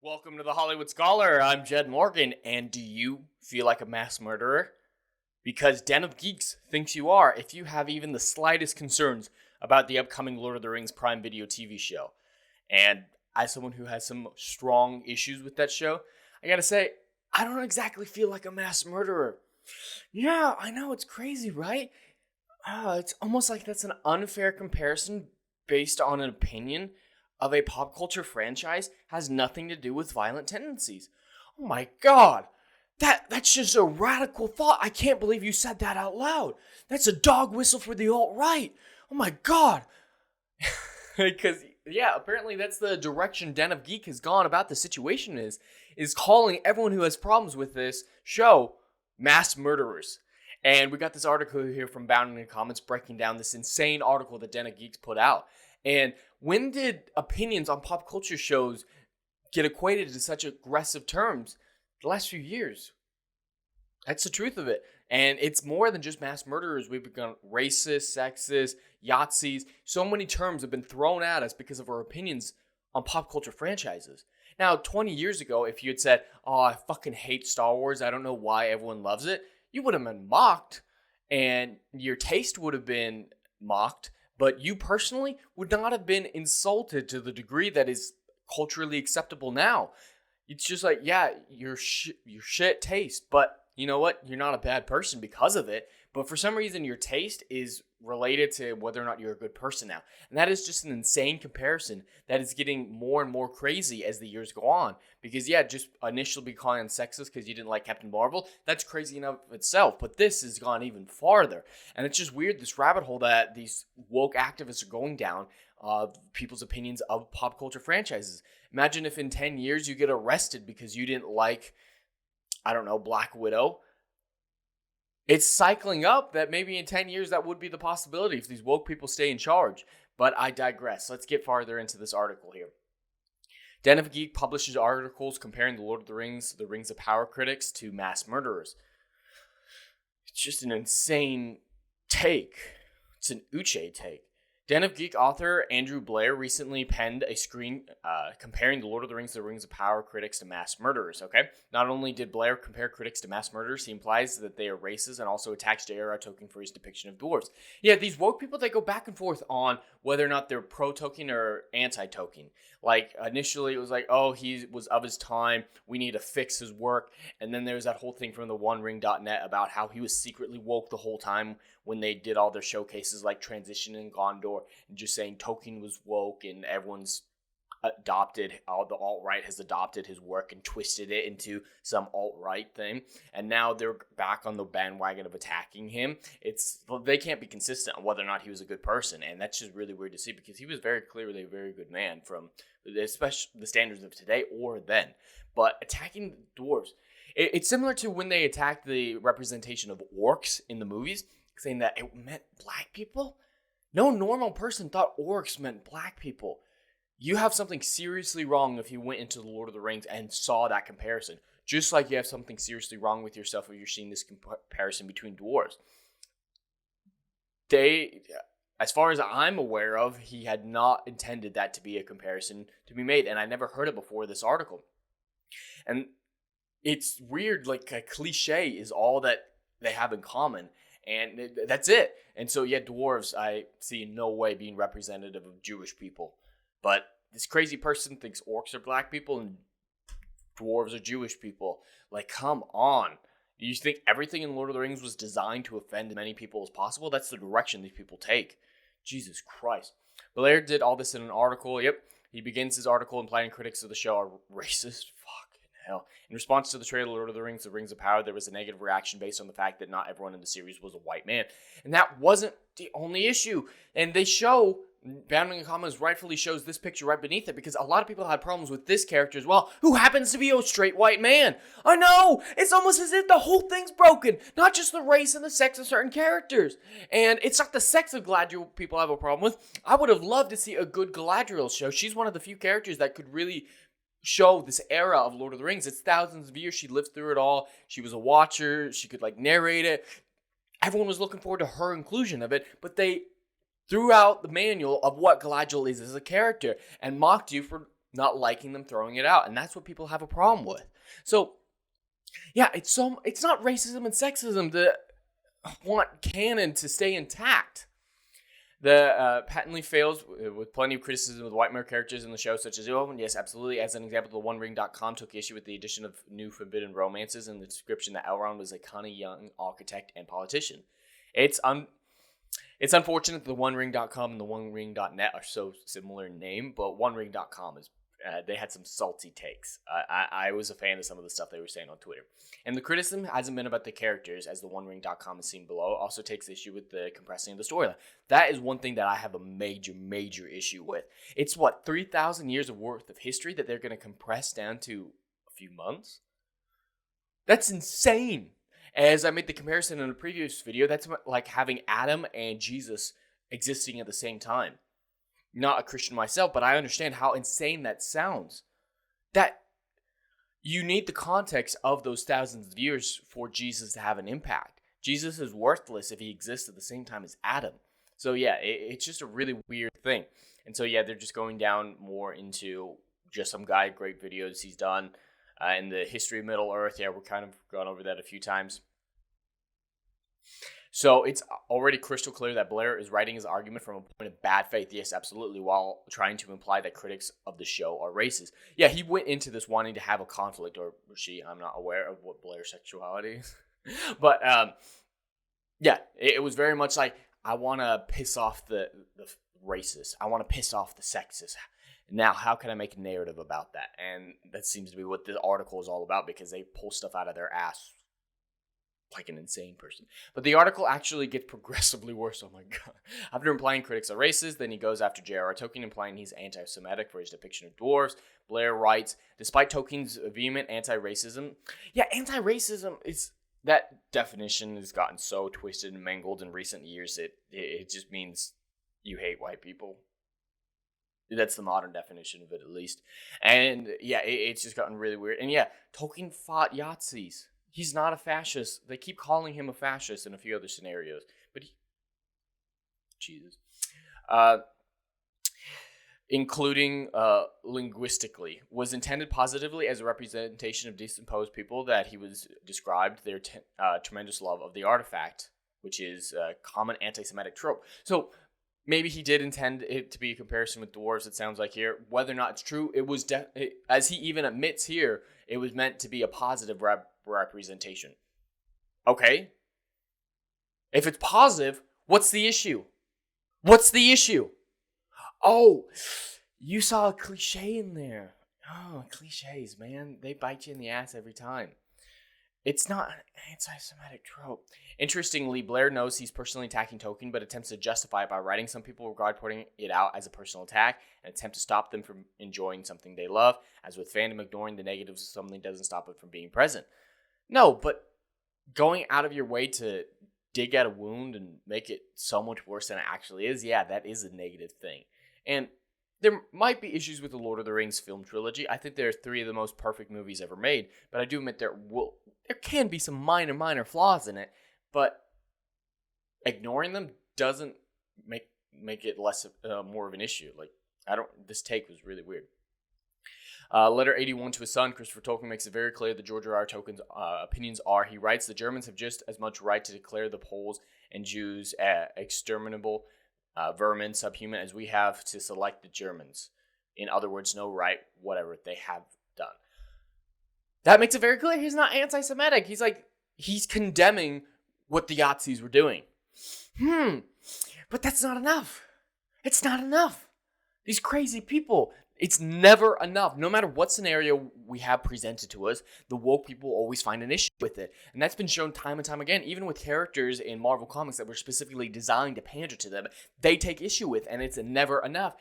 Welcome to the Hollywood Scholar. I'm Jed Morgan, and do you feel like a mass murderer? Because Den of Geeks thinks you are if you have even the slightest concerns about the upcoming Lord of the Rings Prime Video TV show. And as someone who has some strong issues with that show, I gotta say, I don't exactly feel like a mass murderer. Yeah, I know, it's crazy, right? It's almost like that's an unfair comparison based on an opinion of a pop culture franchise has nothing to do with violent tendencies. Oh my god. That's just a radical thought. I can't believe you said that out loud. That's a dog whistle for the alt-right. Oh my god. Because yeah, apparently that's the direction Den of Geek has gone about the situation is calling everyone who has problems with this show mass murderers. And we got this article here from Bound in Comments breaking down this insane article that Den of Geeks put out. And when did opinions on pop culture shows get equated to such aggressive terms? The last few years. That's the truth of it. And it's more than just mass murderers. We've become racist, sexist, Yahtzees. So many terms have been thrown at us because of our opinions on pop culture franchises. Now, 20 years ago, if you had said, oh, I fucking hate Star Wars, I don't know why everyone loves it, you would have been mocked. And your taste would have been mocked. But you personally would not have been insulted to the degree that is culturally acceptable now. It's just like, yeah, your shit taste, but you know what? You're not a bad person because of it. But for some reason, your taste is related to whether or not you're a good person now. And that is just an insane comparison that is getting more and more crazy as the years go on. Because, yeah, just initially be calling on sexist because you didn't like Captain Marvel, that's crazy enough of itself. But this has gone even farther. And it's just weird, this rabbit hole that these woke activists are going down, people's opinions of pop culture franchises. Imagine if in 10 years you get arrested because you didn't like, I don't know, Black Widow. It's cycling up that maybe in 10 years that would be the possibility if these woke people stay in charge. But I digress. Let's get farther into this article here. Den of Geek publishes articles comparing the Lord of the Rings of Power critics to mass murderers. It's just an insane take. It's an Uche take. Den of Geek author Andrew Blair recently penned a screen comparing the Lord of the Rings of Power critics to mass murderers, okay? Not only did Blair compare critics to mass murderers, he implies that they are racist and also attacks J.R.R. Tolkien for his depiction of dwarves. Yeah, these woke people, they go back and forth on whether or not they're pro-Tolkien or anti-Tolkien. Like, initially it was like, oh, he was of his time, we need to fix his work. And then there's that whole thing from the OneRing.net about how he was secretly woke the whole time when they did all their showcases like Transition and Gondor, and just saying Tolkien was woke and everyone's adopted, all the alt-right has adopted his work and twisted it into some alt-right thing. And now they're back on the bandwagon of attacking him. They can't be consistent on whether or not he was a good person. And that's just really weird to see because he was very clearly a very good man from especially the standards of today or then. But attacking dwarves, it's similar to when they attacked the representation of orcs in the movies, saying that it meant black people. No normal person thought orcs meant black people. You have something seriously wrong if you went into the Lord of the Rings and saw that comparison. Just like you have something seriously wrong with yourself if you're seeing this comparison between dwarves. As far as I'm aware of, he had not intended that to be a comparison to be made. And I never heard it before this article. And it's weird, like a cliche is all that they have in common. And that's it. And so, yeah, dwarves, I see in no way being representative of Jewish people. But this crazy person thinks orcs are black people and dwarves are Jewish people. Like, come on. Do you think everything in Lord of the Rings was designed to offend as many people as possible? That's the direction these people take. Jesus Christ. Blair did all this in an article. Yep. He begins his article implying critics of the show are racist. Fucking hell. In response to the trailer Lord of the Rings of Power, there was a negative reaction based on the fact that not everyone in the series was a white man. And that wasn't the only issue. And they show, Bounding in Comments rightfully shows this picture right beneath it because a lot of people had problems with this character as well, who happens to be a straight white man. I know! It's almost as if the whole thing's broken. Not just the race and the sex of certain characters. And it's not the sex of Galadriel people have a problem with. I would have loved to see a good Galadriel show. She's one of the few characters that could really show this era of Lord of the Rings. It's thousands of years. She lived through it all. She was a watcher. She could narrate it. Everyone was looking forward to her inclusion of it, but they threw out the manual of what Galadriel is as a character and mocked you for not liking them, throwing it out. And that's what people have a problem with. So, yeah, it's not racism and sexism that want canon to stay intact. The patently fails with plenty of criticism of the white male characters in the show, such as, oh, yes, absolutely. As an example, the OneRing.com took issue with the addition of new forbidden romances and the description that Elrond was a cunning young architect and politician. It's unfortunate that the OneRing.com and the OneRing.net are so similar in name, but OneRing.com is they had some salty takes. I was a fan of some of the stuff they were saying on Twitter. And the criticism hasn't been about the characters, as the OneRing.com is seen below. Also takes issue with the compressing of the storyline. That is one thing that I have a major issue with. It's 3,000 years of worth of history that they're going to compress down to a few months? That's insane. As I made the comparison in a previous video, that's like having Adam and Jesus existing at the same time. Not a Christian myself, but I understand how insane that sounds. That you need the context of those thousands of years for Jesus to have an impact. Jesus is worthless if he exists at the same time as Adam. So yeah, it's just a really weird thing. And so yeah, they're just going down more into just some guy, great videos he's done in the history of Middle Earth. Yeah, we're kind of gone over that a few times. So it's already crystal clear that Blair is writing his argument from a point of bad faith. Yes, absolutely, while trying to imply that critics of the show are racist. Yeah, he went into this wanting to have a conflict, or she, I'm not aware of what Blair's sexuality is. But, yeah, it was very much like, I want to piss off the racist. I want to piss off the sexist. Now, how can I make a narrative about that? And that seems to be what the article is all about, because they pull stuff out of their ass like an insane person. But the article actually gets progressively worse. Oh my god. After implying critics are racist, then he goes after J.R.R. Tolkien, implying he's anti-Semitic for his depiction of dwarves. Blair writes, despite Tolkien's vehement anti-racism, yeah, anti-racism is, that definition has gotten so twisted and mangled in recent years, it just means you hate white people. That's the modern definition of it, at least. And yeah, it's just gotten really weird. And yeah, Tolkien fought Yahtzees. He's not a fascist. They keep calling him a fascist in a few other scenarios. But Jesus. Including linguistically, was intended positively as a representation of decomposed people, that he was described their tremendous love of the artifact, which is a common anti-Semitic trope. So maybe he did intend it to be a comparison with dwarves, it sounds like here. Whether or not it's true, it was, as he even admits here, it was meant to be a positive representation. Okay. If it's positive, what's the issue? What's the issue? Oh, you saw a cliche in there. Oh, cliches, man. They bite you in the ass every time. It's not an anti-Semitic trope. Interestingly, Blair knows he's personally attacking Tolkien, but attempts to justify it by writing. Some people regard putting it out as a personal attack, and attempt to stop them from enjoying something they love. As with fandom, ignoring the negatives of something doesn't stop it from being present. No, but going out of your way to dig at a wound and make it so much worse than it actually is, yeah, that is a negative thing. And there might be issues with the Lord of the Rings film trilogy. I think they're three of the most perfect movies ever made, but I do admit there can be some minor flaws in it, but ignoring them doesn't make it less more of an issue. Like, this take was really weird. Letter 81 to his son, Christopher Tolkien, makes it very clear that George R.R. Tolkien's opinions are, he writes, the Germans have just as much right to declare the Poles and Jews exterminable vermin, subhuman, as we have to select the Germans. In other words, no right, whatever they have done. That makes it very clear he's not anti-Semitic. He's condemning what the Yahtzees were doing. But that's not enough. It's not enough. These crazy people. It's never enough. No matter what scenario we have presented to us, the woke people always find an issue with it. And that's been shown time and time again. Even with characters in Marvel Comics that were specifically designed to pander to them, they take issue with, and it's never enough.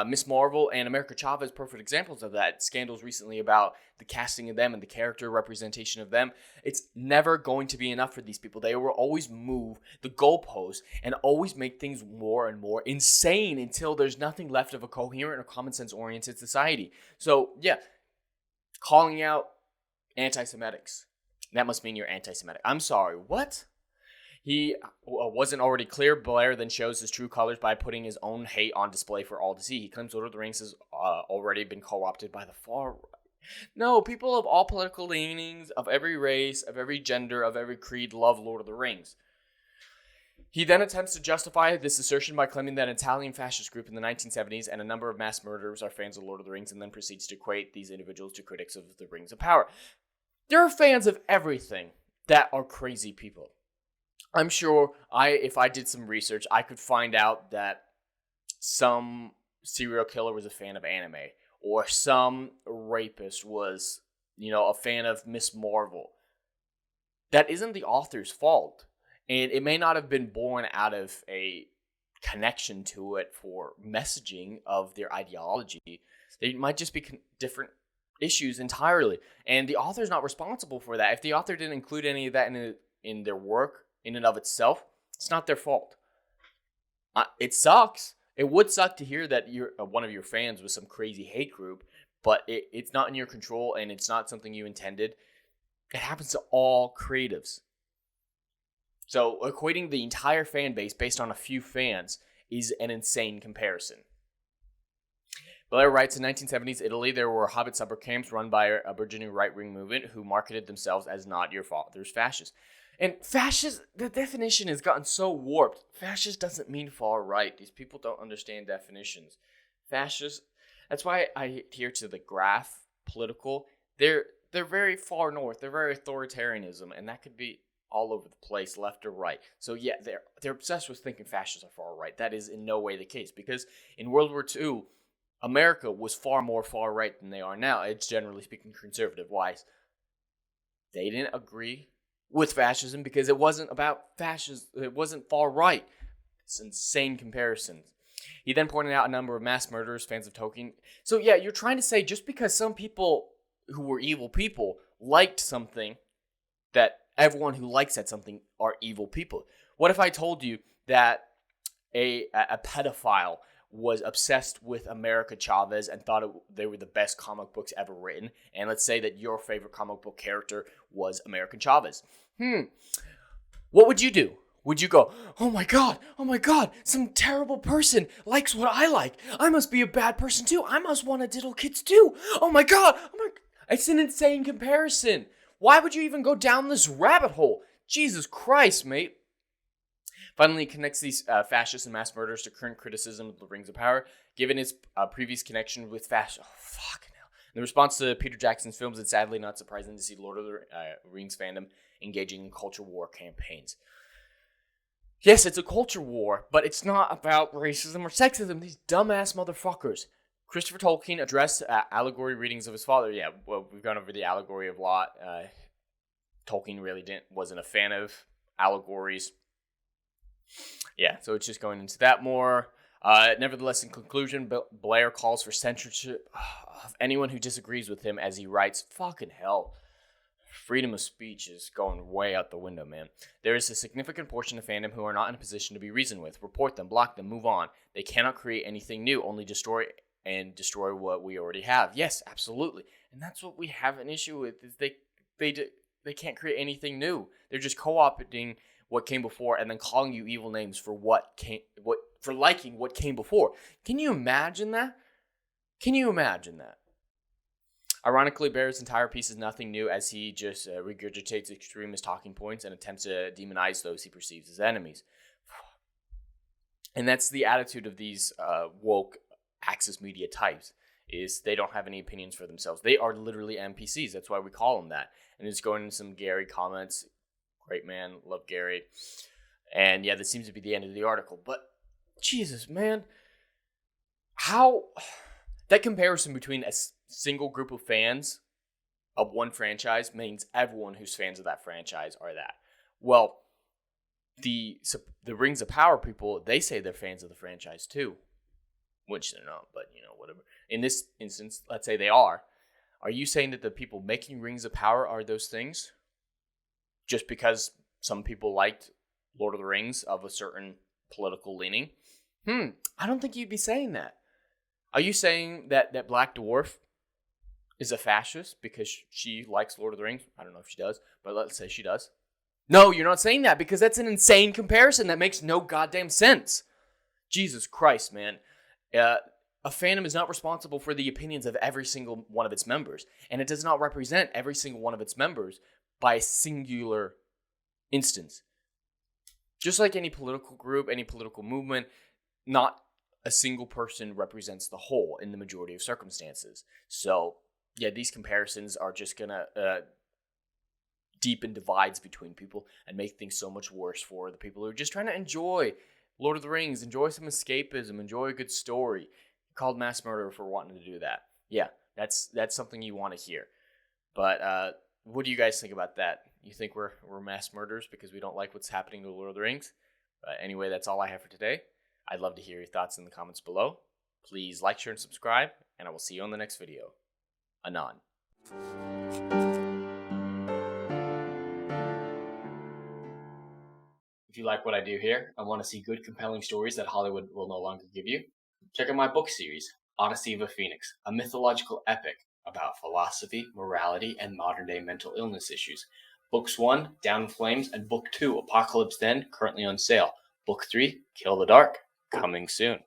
Miss Marvel and America Chavez, perfect examples of that. Scandals recently about the casting of them and the character representation of them. It's never going to be enough for these people. They will always move the goalposts and always make things more and more insane until there's nothing left of a coherent or common sense oriented society. So, yeah, calling out anti-Semitics. That must mean you're anti-Semitic. I'm sorry, what? He wasn't already clear. Blair then shows his true colors by putting his own hate on display for all to see. He claims Lord of the Rings has already been co-opted by the far right. No, people of all political leanings, of every race, of every gender, of every creed love Lord of the Rings. He then attempts to justify this assertion by claiming that an Italian fascist group in the 1970s and a number of mass murderers are fans of Lord of the Rings, and then proceeds to equate these individuals to critics of the Rings of Power. There are fans of everything that are crazy people. I'm sure if I did some research, I could find out that some serial killer was a fan of anime, or some rapist was, a fan of Miss Marvel. That isn't the author's fault. And it may not have been born out of a connection to it for messaging of their ideology. They might just be different issues entirely. And the author's not responsible for that. If the author didn't include any of that in their work, in and of itself, it's not their fault. It sucks. It would suck to hear that you're one of your fans was some crazy hate group, but it's not in your control, and it's not something you intended. It happens to all creatives. So equating the entire fan base based on a few fans is an insane comparison. Blair writes, in 1970s Italy, there were Hobbit summer camps run by a burgeoning right-wing movement who marketed themselves as not your father's fascists. And fascist, the definition has gotten so warped. Fascist doesn't mean far right. These people don't understand definitions. Fascist, that's why I adhere to the graph political. They're very far north. They're very authoritarianism, and that could be all over the place, left or right. So yeah, they're obsessed with thinking fascists are far right. That is in no way the case, because in World War II, America was far more far right than they are now. It's generally speaking conservative-wise. They didn't agree with fascism because it wasn't about fascism. It wasn't far right. It's insane comparisons. He then pointed out a number of mass murderers, fans of Tolkien. So yeah, you're trying to say just because some people who were evil people liked something, that everyone who likes that something are evil people. What if I told you that a pedophile was obsessed with America Chavez and thought they were the best comic books ever written, and let's say that your favorite comic book character was American Chavez? What would you do? Would you go, oh my god, some terrible person likes what I like. I must be a bad person too. I must want to diddle kids too. Oh my god. It's an insane comparison. Why would you even go down this rabbit hole? Jesus Christ, mate. Finally, he connects these fascists and mass murderers to current criticism of the Rings of Power, given his previous connection with fascism. Oh, fucking hell. In response to Peter Jackson's films, it's sadly not surprising to see Lord of the Rings fandom engaging in culture war campaigns. Yes, it's a culture war, but it's not about racism or sexism. These dumbass motherfuckers. Christopher Tolkien addressed allegory readings of his father. Yeah, well, we've gone over the allegory of Lot. Tolkien really wasn't a fan of allegories. Yeah, so it's just going into that more. Nevertheless, in conclusion, Blair calls for censorship of anyone who disagrees with him, as he writes, fucking hell. Freedom of speech is going way out the window, man. There is a significant portion of fandom who are not in a position to be reasoned with. Report them, block them, move on. They cannot create anything new, only destroy what we already have. Yes, absolutely. And that's what we have an issue with, is they can't create anything new. They're just co-opting what came before and then calling you evil names for for liking what came before. Can you imagine that? Ironically, Bear's entire piece is nothing new, as he just regurgitates extremist talking points and attempts to demonize those he perceives as enemies. And that's the attitude of these woke Axis media types, is they don't have any opinions for themselves. They are literally NPCs. That's why we call them that. And it's going into some Gary comments. Great man, love Gary. And yeah, this seems to be the end of the article. But Jesus, man, how that comparison between a single group of fans of one franchise means everyone who's fans of that franchise are that. Well, the Rings of Power people, they say they're fans of the franchise too, which they're not, but whatever. In this instance, let's say they are. Are you saying that the people making Rings of Power are those things? Just because some people liked Lord of the Rings of a certain political leaning? I don't think you'd be saying that. Are you saying that Black Dwarf is a fascist because she likes Lord of the Rings? I don't know if she does, but let's say she does. No, you're not saying that because that's an insane comparison that makes no goddamn sense. Jesus Christ, man. A fandom is not responsible for the opinions of every single one of its members, and it does not represent every single one of its members by a singular instance. Just like any political group, any political movement, not a single person represents the whole in the majority of circumstances. So, yeah, these comparisons are just going to deepen divides between people and make things so much worse for the people who are just trying to enjoy Lord of the Rings, enjoy some escapism, enjoy a good story. You're called mass murderer for wanting to do that. Yeah, that's something you want to hear. But what do you guys think about that? You think we're mass murderers because we don't like what's happening to Lord of the Rings? Anyway, that's all I have for today. I'd love to hear your thoughts in the comments below. Please like, share, and subscribe, and I will see you on the next video. Anon. If you like what I do here and want to see good, compelling stories that Hollywood will no longer give you, check out my book series, Odyssey of a Phoenix, a mythological epic about philosophy, morality, and modern-day mental illness issues. Books 1, Down in Flames, and Book 2, Apocalypse Then, currently on sale. Book 3, Kill the Dark, coming soon.